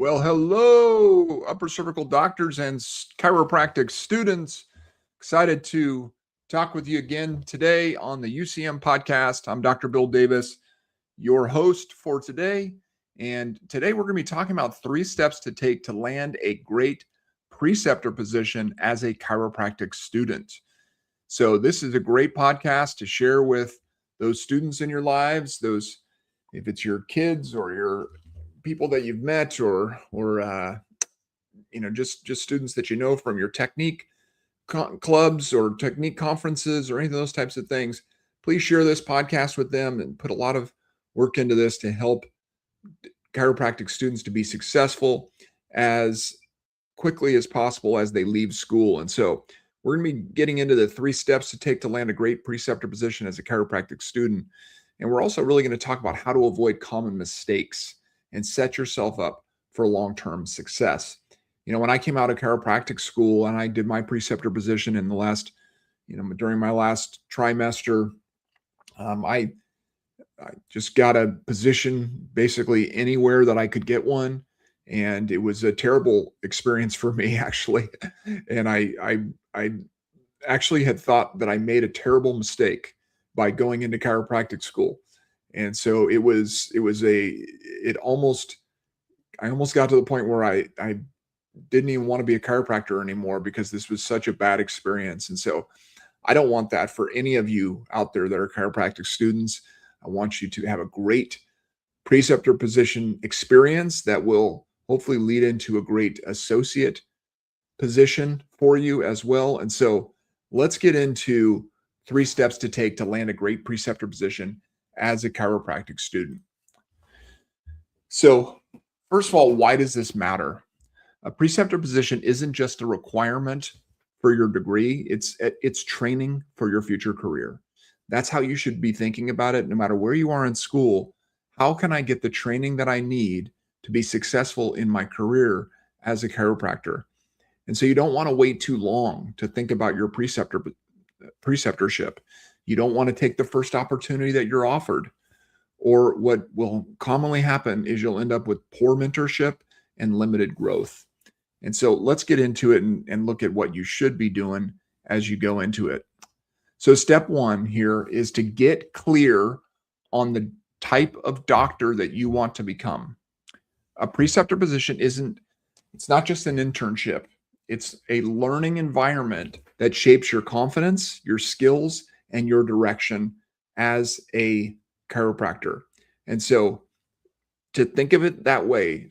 Well, hello, upper cervical doctors and chiropractic students. Excited to talk with you again today on the UCM podcast. I'm Dr. Bill Davis, your host for today. And today we're going to be talking about 3 steps to take to land a great preceptor position as a chiropractic student. So, this is a great podcast to share with those students in your lives, if it's your kids or your people that you've met or just students that you know from your technique clubs or technique conferences or any of those types of things. Please share this podcast with them and put a lot of work into this to help chiropractic students to be successful as quickly as possible as they leave school. And so we're going to be getting into the 3 steps to take to land a great preceptor position as a chiropractic student. And we're also really going to talk about how to avoid common mistakes and set yourself up for long-term success. When I came out of chiropractic school and I did my preceptor position in the last, during my last trimester, I just got a position basically anywhere that I could get one. And it was a terrible experience for me, actually. And I actually had thought that I made a terrible mistake by going into chiropractic school. And so I almost got to the point where I didn't even want to be a chiropractor anymore because this was such a bad experience. And so I don't want that for any of you out there that are chiropractic students. I want you to have a great preceptor position experience that will hopefully lead into a great associate position for you as well. And so let's get into 3 steps to take to land a great preceptor position as a chiropractic student. So first of all, why does this matter? A preceptor position isn't just a requirement for your degree. It's training for your future career. That's how you should be thinking about it, no matter where you are in school. How can I get the training that I need to be successful in my career as a chiropractor? And so you don't want to wait too long to think about your preceptorship. You don't want to take the first opportunity that you're offered. Or what will commonly happen is you'll end up with poor mentorship and limited growth. And so let's get into it and look at what you should be doing as you go into it. So step 1 here is to get clear on the type of doctor that you want to become. A preceptor position it's not just an internship. It's a learning environment that shapes your confidence, your skills, and your direction as a chiropractor. And so to think of it that way,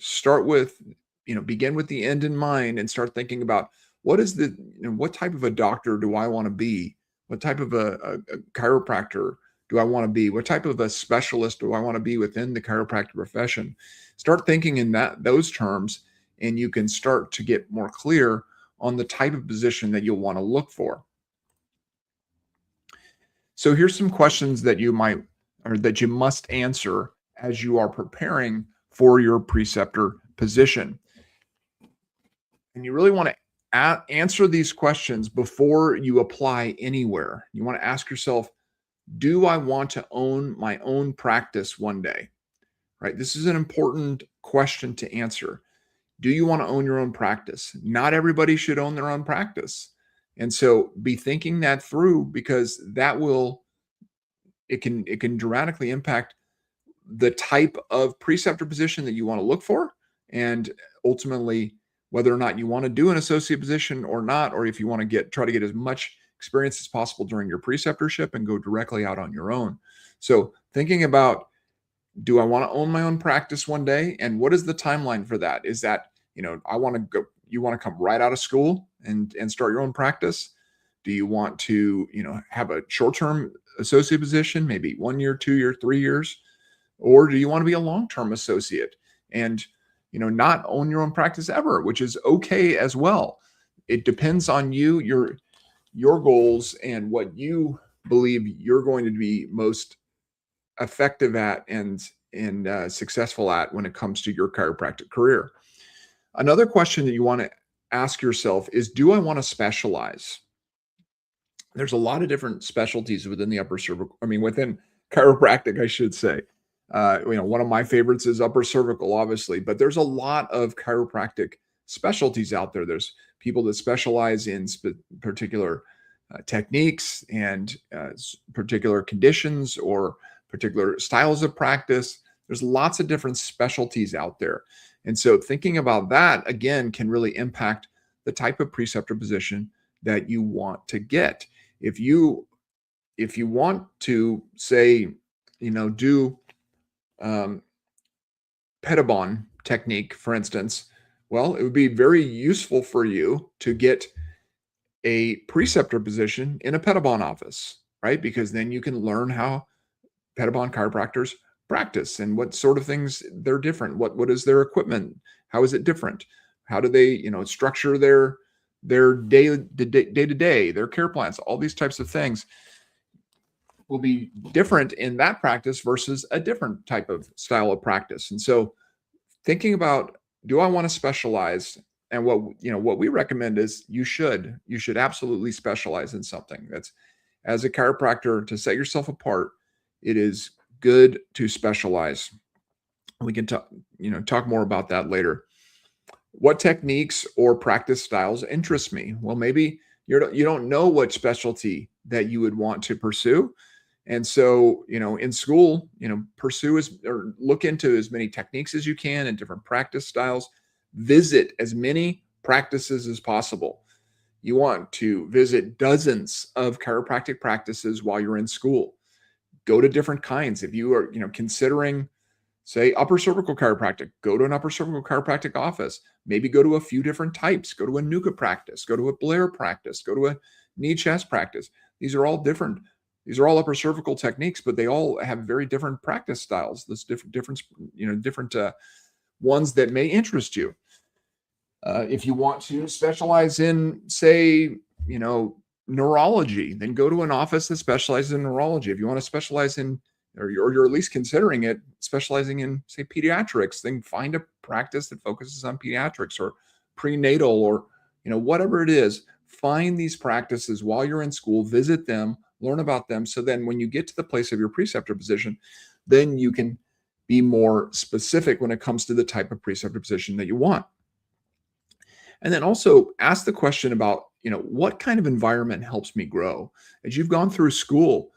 begin with the end in mind and start thinking about what type of a doctor do I want to be? What type of a chiropractor do I want to be? What type of a specialist do I want to be within the chiropractic profession? Start thinking in those terms, and you can start to get more clear on the type of position that you'll want to look for. So here's some questions that you must answer as you are preparing for your preceptor position. And you really want to answer these questions before you apply anywhere. You want to ask yourself, do I want to own my own practice one day? Right? This is an important question to answer. Do you want to own your own practice? Not everybody should own their own practice. And so be thinking that through, because it can dramatically impact the type of preceptor position that you want to look for, and ultimately whether or not you want to do an associate position or not, or if you want to try to get as much experience as possible during your preceptorship and go directly out on your own. So thinking about, do I want to own my own practice one day? And what is the timeline for that? Is that, you want to come right out of school and start your own practice? Do you want to, have a short-term associate position, maybe 1 year, 2 year, 3 years? Or do you want to be a long-term associate and, not own your own practice ever, which is okay as well. It depends on you, your goals, and what you believe you're going to be most effective at and successful at when it comes to your chiropractic career. Another question that you want to ask yourself is, do I want to specialize? There's a lot of different specialties within within chiropractic, I should say. One of my favorites is upper cervical, obviously, but there's a lot of chiropractic specialties out there. There's people that specialize in particular techniques and particular conditions or particular styles of practice. There's lots of different specialties out there. And so thinking about that again can really impact the type of preceptor position that you want to get. If you want to say, do Pedibon technique, for instance, well, it would be very useful for you to get a preceptor position in a Pedibon office, right? Because then you can learn how Pedibon chiropractors practice and what sort of things they're different. What is their equipment? How is it different? How do they, structure their day to day, their care plans, all these types of things will be different in that practice versus a different type of style of practice. And so thinking about, do I want to specialize? And what we recommend is you should absolutely specialize in something. That's, as a chiropractor, to set yourself apart, it is good to specialize. We can talk more about that later. What techniques or practice styles interest me? Well, maybe you don't know what specialty that you would want to pursue. And so, in school, pursue or look into as many techniques as you can and different practice styles. Visit as many practices as possible. You want to visit dozens of chiropractic practices while you're in school. Go to different kinds. If you are, considering, say, upper cervical chiropractic, go to an upper cervical chiropractic office. Maybe go to a few different types. Go to a Nuka practice. Go to a Blair practice. Go to a knee chest practice. These are all different. These are all upper cervical techniques, but they all have very different practice styles. There's different ones that may interest you. If you want to specialize in, say, neurology, then go to an office that specializes in neurology. If you want to specialize in, or you're at least considering it, specializing in, say, pediatrics, then find a practice that focuses on pediatrics or prenatal or, whatever it is. Find these practices while you're in school, visit them, learn about them. So then when you get to the place of your preceptor position, then you can be more specific when it comes to the type of preceptor position that you want. And then also ask the question about, what kind of environment helps me grow? As you've gone through school,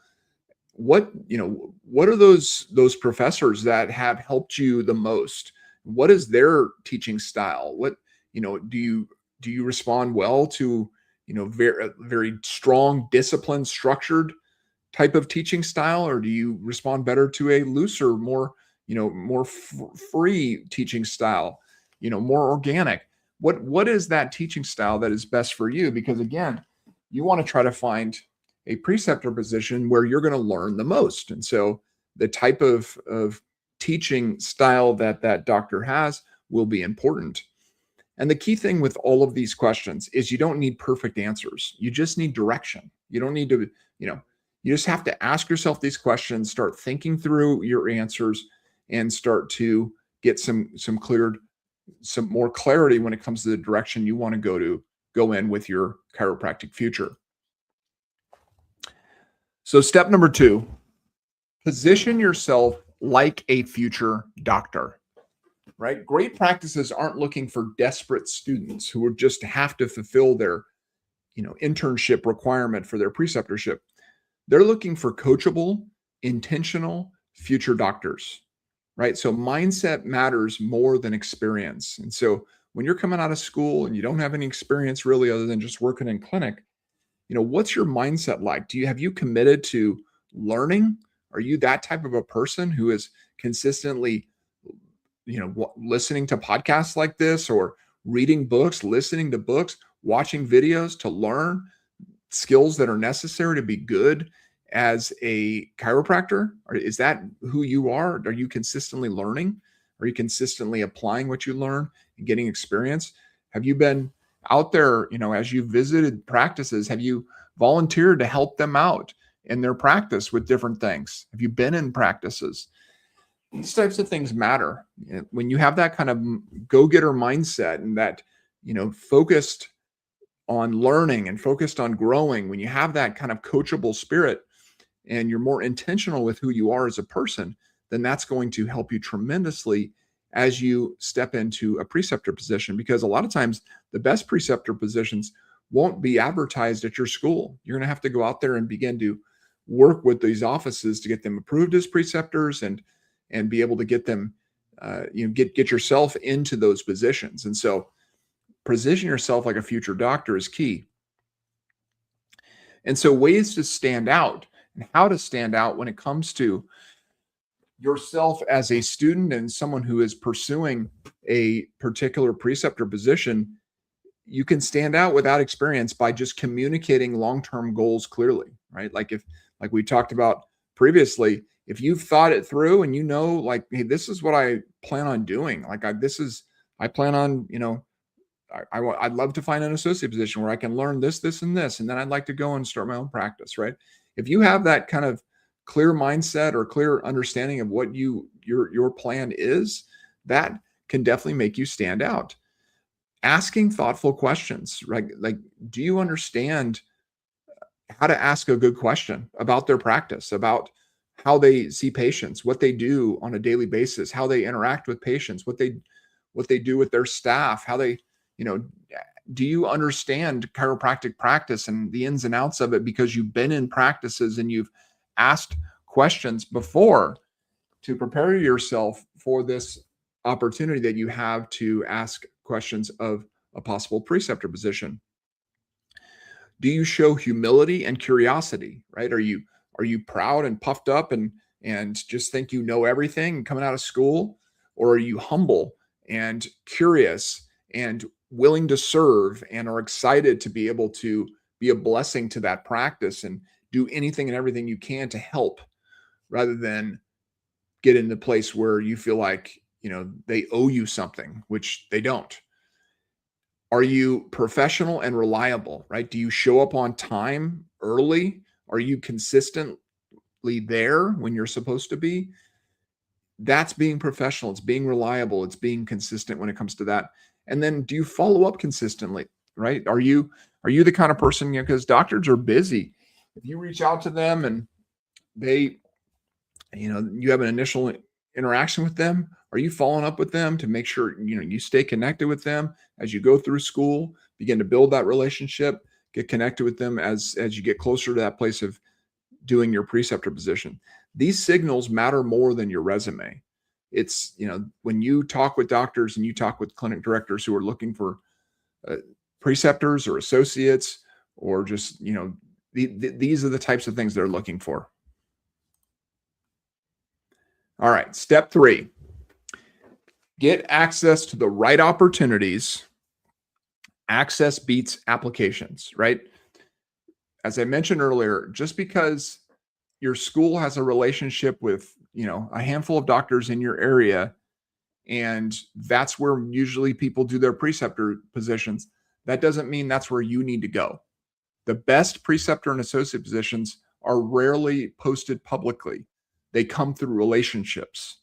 what are those professors that have helped you the most? What is their teaching style? What, do you respond well to, very, very strong, disciplined, structured type of teaching style? Or do you respond better to a looser, more, free teaching style, more organic? What is that teaching style that is best for you? Because again, you want to try to find a preceptor position where you're going to learn the most. And so the type of teaching style that doctor has will be important. And the key thing with all of these questions is you don't need perfect answers. You just need direction. You don't need to, you just have to ask yourself these questions, start thinking through your answers, and start to get some more clarity when it comes to the direction you want to go in with your chiropractic future. So step number 2, position yourself like a future doctor, right? Great practices aren't looking for desperate students who would just have to fulfill their, internship requirement for their preceptorship. They're looking for coachable, intentional future doctors, right? So mindset matters more than experience. And so when you're coming out of school and you don't have any experience really other than just working in clinic, what's your mindset like? Have you committed to learning? Are you that type of a person who is consistently, listening to podcasts like this or reading books, listening to books, watching videos to learn skills that are necessary to be good as a chiropractor? Or is that who you are? Are you consistently learning? Are you consistently applying what you learn and getting experience? Have you been out there, as you visited practices, have you volunteered to help them out in their practice with different things? Have you been in practices? These types of things matter. When you have that kind of go-getter mindset and that, focused on learning and focused on growing, when you have that kind of coachable spirit and you're more intentional with who you are as a person, then that's going to help you tremendously as you step into a preceptor position, because a lot of times the best preceptor positions won't be advertised at your school. You're going to have to go out there and begin to work with these offices to get them approved as preceptors and be able to get them get yourself into those positions. And so position yourself like a future doctor is key. And so ways to stand out and how to stand out when it comes to yourself as a student and someone who is pursuing a particular preceptor position, you can stand out without experience by just communicating long-term goals clearly, right? Like we talked about previously, if you've thought it through and like, hey, this is what I plan on doing. Like I plan on, I'd love to find an associate position where I can learn this, this, and this, and then I'd like to go and start my own practice, right? If you have that kind of clear mindset or clear understanding of what your plan is, that can definitely make you stand out. Asking thoughtful questions, right? Like, do you understand how to ask a good question about their practice, about how they see patients, what they do on a daily basis, how they interact with patients, what they do with their staff, how they, do you understand chiropractic practice and the ins and outs of it because you've been in practices and you've asked questions before to prepare yourself for this opportunity that you have to ask questions of a possible preceptor position? Do you show humility and curiosity, right? Are you proud and puffed up and just think you know everything coming out of school? Or are you humble and curious and willing to serve and are excited to be able to be a blessing to that practice and do anything and everything you can to help, rather than get in the place where you feel like, they owe you something, which they don't? Are you professional and reliable, right? Do you show up on time early? Are you consistently there when you're supposed to be? That's being professional. It's being reliable. It's being consistent when it comes to that. And then do you follow up consistently, right? Are you the kind of person, because doctors are busy. If you reach out to them and they, you have an initial interaction with them, are you following up with them to make sure, you stay connected with them as you go through school, begin to build that relationship, get connected with them as you get closer to that place of doing your preceptor position? These signals matter more than your resume. It's, when you talk with doctors and you talk with clinic directors who are looking for preceptors or associates, or just, these are the types of things they're looking for. All right. Step 3, get access to the right opportunities. Access beats applications, right? As I mentioned earlier, just because your school has a relationship with, a handful of doctors in your area, and that's where usually people do their preceptor positions, that doesn't mean that's where you need to go. The best preceptor and associate positions are rarely posted publicly. They come through relationships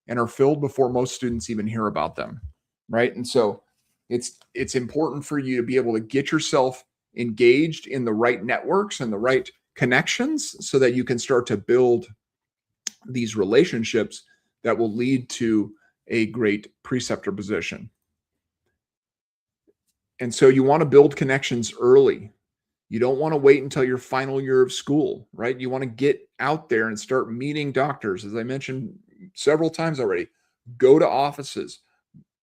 and are filled before most students even hear about them, right? And so it's important for you to be able to get yourself engaged in the right networks and the right connections so that you can start to build these relationships that will lead to a great preceptor position. And so you want to build connections early. You don't want to wait until your final year of school, right? You want to get out there and start meeting doctors. As I mentioned several times already, go to offices,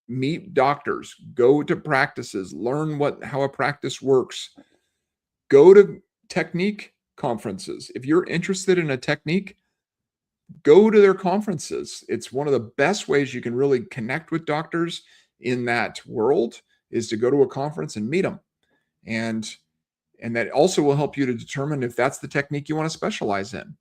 meet doctors, go to practices, learn how a practice works, go to technique conferences. If you're interested in a technique, go to their conferences. It's one of the best ways you can really connect with doctors in that world, is to go to a conference and meet them. And that also will help you to determine if that's the technique you want to specialize in.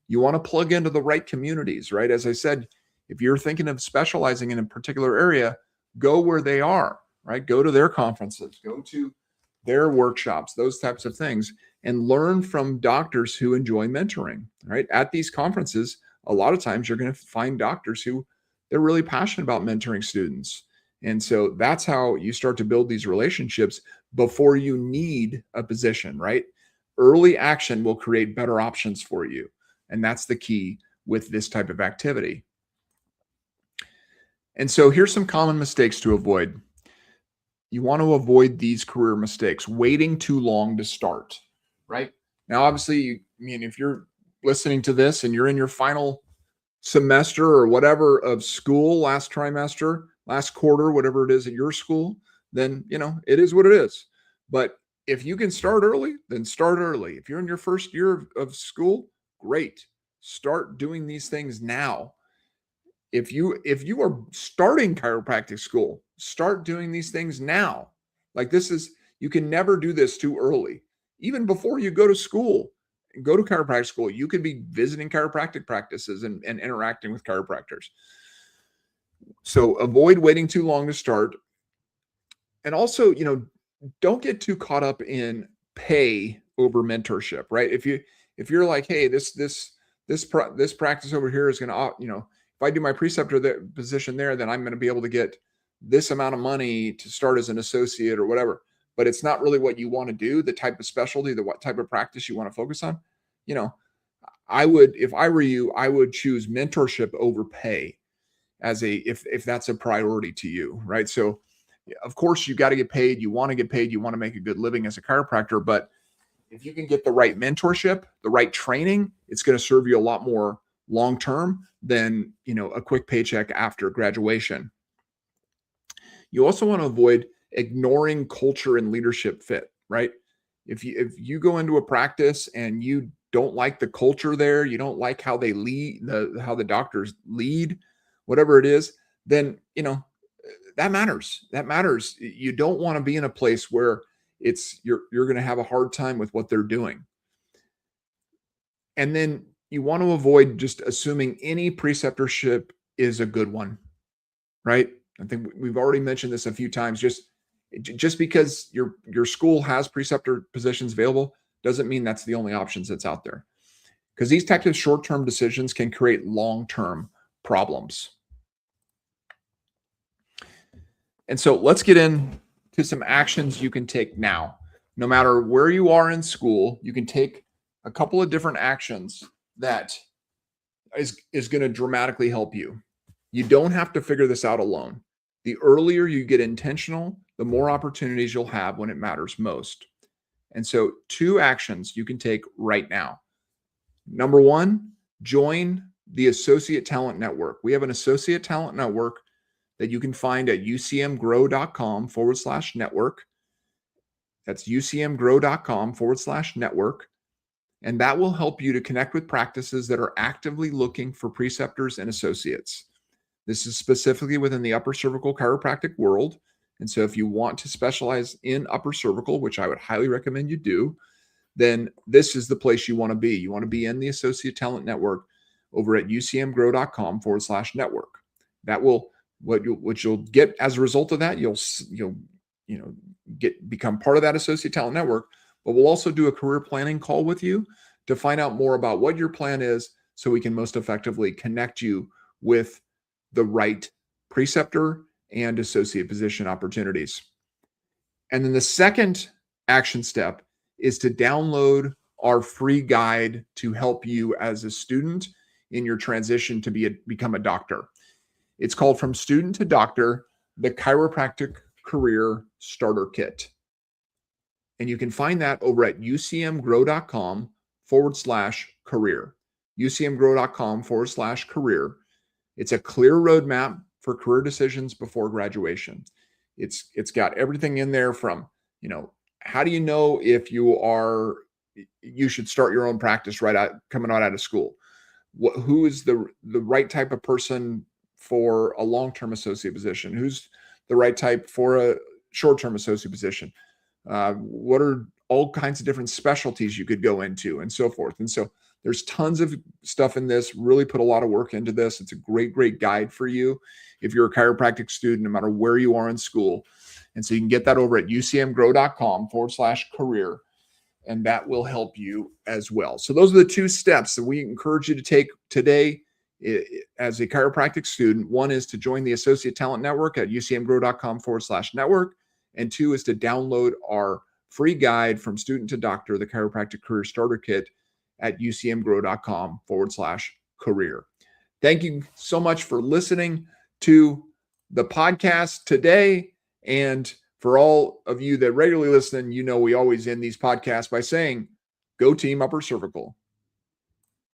You want to plug into the right communities, right? As I said, if you're thinking of specializing in a particular area, go where they are, right? Go to their conferences, go to their workshops, those types of things, and learn from doctors who enjoy mentoring, right? At these conferences, a lot of times you're going to find doctors who they're really passionate about mentoring students. And so that's how you start to build these relationships before you need a position, right? Early action will create better options for you. And that's the key with this type of activity. And so here's some common mistakes to avoid. You want to avoid these career mistakes: waiting too long to start, right? Now, obviously, if you're listening to this and you're in your final semester or whatever of school, last trimester, last quarter, whatever it is at your school, then, it is what it is. But if you can start early, then start early. If you're in your first year of school, great. Start doing these things now. If you are starting chiropractic school, start doing these things now. Like, you can never do this too early. Even before you go to school, go to chiropractic school, you could be visiting chiropractic practices and interacting with chiropractors. So avoid waiting too long to start. And also, don't get too caught up in pay over mentorship, right? If you're like, hey, this practice over here is going to, if I do my preceptor position there, then I'm going to be able to get this amount of money to start as an associate or whatever. But it's not really what you want to do, the type of specialty, what type of practice you want to focus on. If I were you, I would choose mentorship over pay if that's a priority to you, right? So of course you got to get paid. You want to get paid. You want to make a good living as a chiropractor, but if you can get the right mentorship, the right training, it's going to serve you a lot more long-term than, a quick paycheck after graduation. You also want to avoid ignoring culture and leadership fit, right? If you go into a practice and you don't like the culture there, you don't like how they lead, how the doctors lead, whatever it is, then, that matters. That matters. You don't want to be in a place where you're going to have a hard time with what they're doing. And then you want to avoid just assuming any preceptorship is a good one, right? I think we've already mentioned this a few times. Just because your school has preceptor positions available doesn't mean that's the only options that's out there. Because these types of short-term decisions can create long-term problems. And so let's get into some actions you can take now. No matter where you are in school, you can take a couple of different actions that is going to dramatically help you. You don't have to figure this out alone. The earlier you get intentional, the more opportunities you'll have when it matters most. And so 2 actions you can take right now. Number 1, join the Associate Talent Network. We have an Associate Talent Network that you can find at ucmgrow.com/network. That's ucmgrow.com/network. And that will help you to connect with practices that are actively looking for preceptors and associates. This is specifically within the upper cervical chiropractic world. And so if you want to specialize in upper cervical, which I would highly recommend you do, then this is the place you want to be. You want to be in the Associate Talent Network over at ucmgrow.com/network. That will, what you'll get as a result of that, you'll become part of that Associate Talent Network, but we'll also do a career planning call with you to find out more about what your plan is so we can most effectively connect you with the right preceptor and associate position opportunities. And then the second action step is to download our free guide to help you as a student in your transition to become a doctor. It's called From Student to Doctor, the Chiropractic Career Starter Kit. And you can find that over at ucmgrow.com/career. ucmgrow.com/career. It's a clear roadmap for career decisions before graduation. It's got everything in there from, how do you know if you should start your own practice coming out of school? Who is the right type of person for a long-term associate position? Who's the right type for a short-term associate position? What are all kinds of different specialties you could go into and so forth. And so there's tons of stuff in this, really put a lot of work into this. It's a great guide for you if you're a chiropractic student, no matter where you are in school. And so you can get that over at ucmgrow.com/career, and that will help you as well. So those are the 2 steps that we encourage you to take today as a chiropractic student. 1 is to join the Associate Talent Network at ucmgrow.com/network. And 2 is to download our free guide From Student to Doctor, the Chiropractic Career Starter Kit at ucmgrow.com/career. career. Thank you so much for listening to the podcast today. And for all of you that regularly listen, we always end these podcasts by saying, go team upper cervical.